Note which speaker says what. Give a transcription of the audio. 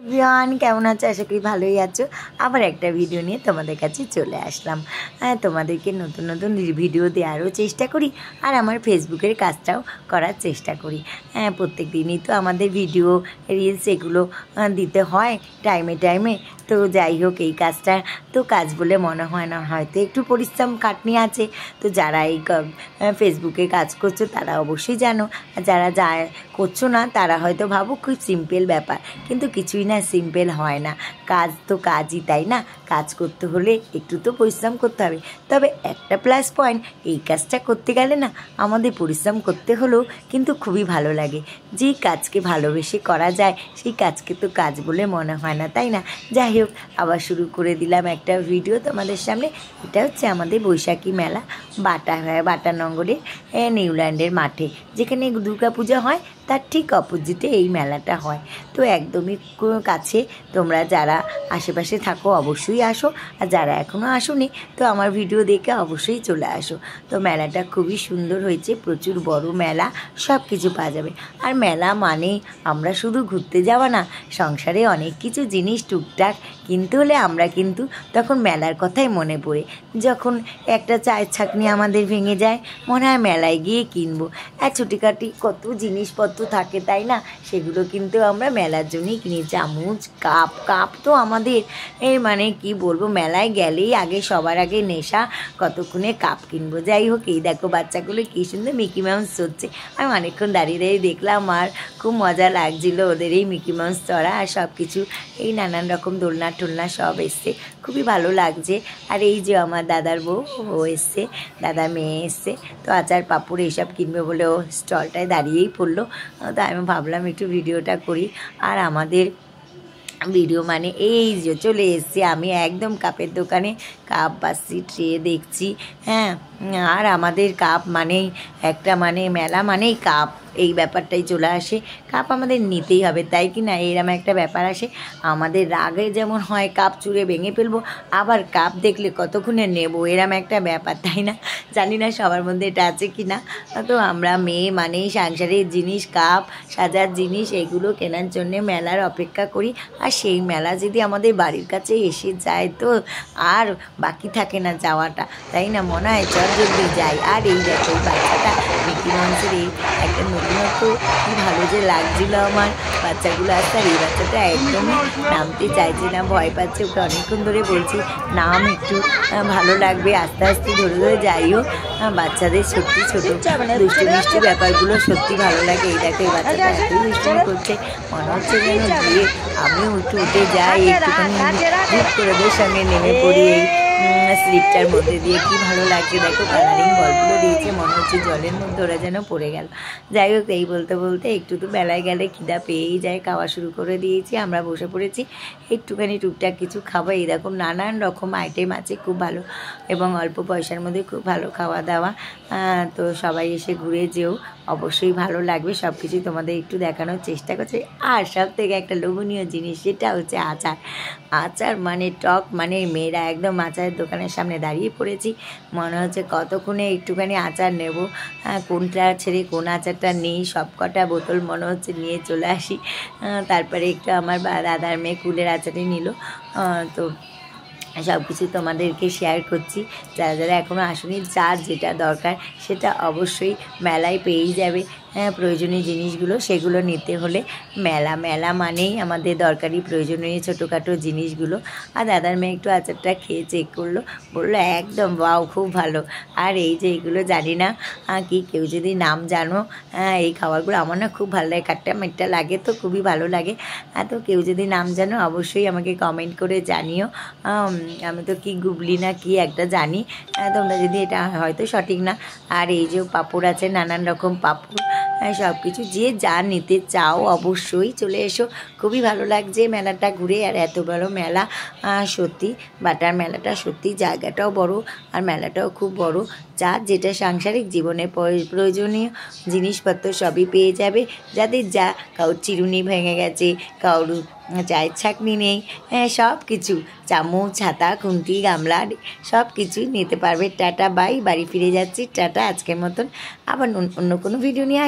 Speaker 1: Everyone কেমন আছো? আশা করি ভালোই আছো। আবার একটা ভিডিও নিয়ে তোমাদের কাছে চলে আসলাম। তোমাদেরকে নতুন নতুন ভিডিও দেওয়ারও চেষ্টা করি আর আমার ফেসবুকের কাজটাও করার চেষ্টা করি। প্রত্যেক দিনই তো আমাদের ভিডিও রিলস এগুলো দিতে হয় টাইমে টাইমে। তো যাই হোক, এই কাজটা তো কাজ বলে মনে হয় না, হয়তো একটু পরিশ্রম খাটনি আছে। তো যারা এই ফেসবুকে কাজ করছো তারা অবশ্যই জানো, আর যারা করছো না তারা হয়তো ভাবো খুব সিম্পল ব্যাপার, কিন্তু কিছুই না সিম্পল হয় না। কাজ তো কাজই, তাই না? কাজ করতে হলে একটু তো পরিশ্রম করতে হবে। তবে একটা প্লাস পয়েন্ট, এই কাজটা করতে গেলে না আমাদের পরিশ্রম করতে হলেও কিন্তু খুবই ভালো লাগে। যেই কাজকে ভালোবেসে করা যায় সেই কাজকে তো কাজ বলে মনে হয় না, তাই না? যাই হোক, আবার শুরু করে দিলাম একটা ভিডিও তোমাদের সামনে। এটা হচ্ছে আমাদের বৈশাখী মেলা, বাটানগরের নিউল্যান্ডের মাঠে, যেখানে দুর্গাপূজা হয় তার ঠিক অপোজিটে এই মেলাটা হয়। তো একদমই কাছে, তোমরা যারা আশেপাশে থাকো অবশ্যই আসো, আর যারা এখনও আসোনি তো আমার ভিডিও দেখে অবশ্যই চলে আসো। তো মেলাটা খুবই সুন্দর হয়েছে, প্রচুর বড় মেলা, সব কিছু পাওয়া যাবে। আর মেলা মানে আমরা শুধু ঘুরতে যাওয়া না, সংসারে অনেক কিছু জিনিস টুকটাক কিনতে হলে আমরা কিন্তু তখন মেলার কথাই মনে পড়ে। যখন একটা চায়ের ছাঁকনি আমাদের ভেঙে যায়, মনে হয় মেলায় গিয়ে কিনবো। আর ছুটিকাটি কত জিনিসপত্র থাকে, তাই না? সেগুলো কিন্তু আমরা মেলার জন্যই কিনি। চামচ, কাপ তো আমাদের মানে কি বলবো, মেলায় গেলেই আগে সবার আগে নেশা, কতক্ষণে কাপ কিনবো। যাই হোক, এই দেখো বাচ্চাগুলো কী সুন্দর মিকি মাউস চড়ছে। আমি অনেকক্ষণ দাঁড়িয়ে দাঁড়িয়ে দেখলাম আর খুব মজা লাগছিলো ওদের এই মিকি মাউস চড়া। আর সব কিছু এই নানান রকম দোলনা টোলনা সব এসছে, খুবই ভালো লাগছে। আর এই যে আমার দাদার বউ, ও এসছে, দাদার মেয়ে এসছে। তো আচার পাঁপড় এইসব কিনবে বলে ও স্টলটায় দাঁড়িয়েই পড়লো। তো আমি ভাবলাম একটু ভিডিওটা করি। আর আমাদের ভিডিও মানে এই যে চলে এসেছি আমি একদম কাপের দোকানে, কাপ বাসি ট্রে দেখছি। আর আমাদের কাপ মানেই একটা, মানে মেলা মানেই কাপ, এই ব্যাপারটাই চলে আসে। কাপ আমাদের নিতেই হবে, তাই কি না? এরম একটা ব্যাপার আসে। আমাদের রাগে যেমন হয় কাপ চুড়ে ভেঙে ফেলবো, আবার কাপ দেখলে কতক্ষণে নেব, এরম একটা ব্যাপার, তাই না? জানি না সবার মধ্যে এটা আছে কি না। তো আমরা মেয়ে মানেই সংসারের জিনিস, কাপ সাজার জিনিস, এগুলো কেনার জন্যে মেলার অপেক্ষা করি। আর সেই মেলা যদি আমাদের বাড়ির কাছে এসে যায় তো আর বাকি থাকে না যাওয়াটা, তাই না? মনে হয় চল জলদি যাই। আর এই দেখো বাচ্চাটা মিকি মাউসের এই একটা নতুনত্ব, কী ভালো যে লাগছিল আমার বাচ্চাগুলো আসতে। আর এই বাচ্চাটা একদমই নামতে চাইছে না, ভয় পাচ্ছে। ওকে অনেকক্ষণ ধরে বলছি নাম, একটু ভালো লাগবে, আস্তে আস্তে ধরে ধরে যাইও। বাচ্চাদের সত্যি ছোটো দুষ্টু মিষ্টি ব্যাপারগুলো সত্যি ভালো লাগে। এই দেখো এই বাচ্চাটা এতই দুষ্টুমি করছে, মনে হচ্ছে যেন গিয়ে আমিও একটু উঠে যাই, একটুখানি ধূপ করে ওদের সঙ্গে নেমে পড়ি এই স্লিপটার মধ্যে দিয়ে। কি ভালো লাগছে দেখো, কালারিং বলগুলো দিয়েছে, মনে হচ্ছে জলের মধ্যে ওরা যেন পড়ে গেল। যাই হোক, এই বলতে বলতে একটু তো বেলায় গেলে খিদা পেয়েই যায়, খাওয়া শুরু করে দিয়েছি। আমরা বসে পড়েছি একটুখানি টুকটাক কিছু খাবো। এই দেখো নানান রকম আইটেম আছে, খুব ভালো এবং অল্প পয়সার মধ্যে খুব ভালো খাওয়া দাওয়া। তো সবাই এসে ঘুরে যেও, অবশ্যই ভালো লাগবে। সব কিছুই তোমাদের একটু দেখানোর চেষ্টা করছি। আর সব থেকে একটা লোভনীয় জিনিস, সেটা হচ্ছে আচার। আচার মানে টক, মানে মেয়েরা একদম আচারের দোকানের সামনে দাঁড়িয়ে পড়েছি। মনে হচ্ছে কতক্ষণে একটুখানি আচার নেব, কোনটা ছেড়ে কোন আচারটা নেই, সব কটা বোতল মনে হচ্ছে নিয়ে চলে আসি। তারপরে একটু আমার দাদার মেয়ে কুলের আচারই নিল। তো সব কিছু তোমাদেরকে শেয়ার করছি। যারা যারা এখনও আসেনি, যার যেটা দরকার সেটা অবশ্যই মেলায় পেয়েই যাবে। প্রয়োজনীয় জিনিসগুলো সেগুলো নিতে হলে মেলা মানেই আমাদের দরকারি প্রয়োজনীয় ছোটোখাটো জিনিসগুলো। আর দাদার মেয়ে একটু আচারটা খেয়ে চেক করলো, বললো একদম ওয়াও, খুব ভালো। আর এই যে এগুলো জানি না কি, কেউ যদি নাম জানো, এই খাবারগুলো আমার না খুব ভালো লাগে, কাট্টা মিট্টা লাগে, তো খুবই ভালো লাগে। তো কেউ যদি নাম জানো অবশ্যই আমাকে কমেন্ট করে জানিও। আমি তো কি গুবলি না কি একটা জানি, তোমরা যদি এটা হয়তো সঠিক না। আর এই যে পাঁপড় আছে, নানান রকম পাঁপড়, সব কিছু যে যা নিতে চাও অবশ্যই চলে এসো। খুবই ভালো লাগছে মেলাটা ঘুরে। আর এত বড় মেলা, সত্যি বাটার মেলাটা সত্যি, জায়গাটাও বড় আর মেলাটাও খুব বড়। যা যেটা সাংসারিক জীবনে প্রয়োজনীয় জিনিসপত্র সবই পেয়ে যাবে। যাদের যা, কারোর চিরুনি ভেঙে গেছে, কারোর চায়ের ছাঁকনি নেই, সব কিছু, চামচ, হাতা, খুন্তি, গামলা, সব কিছুই নিতে পারবে। টাটা, বাই, বাড়ি ফিরে যাচ্ছি, টাটা আজকের মতন। আবার অন্য কোনো ভিডিও নিয়ে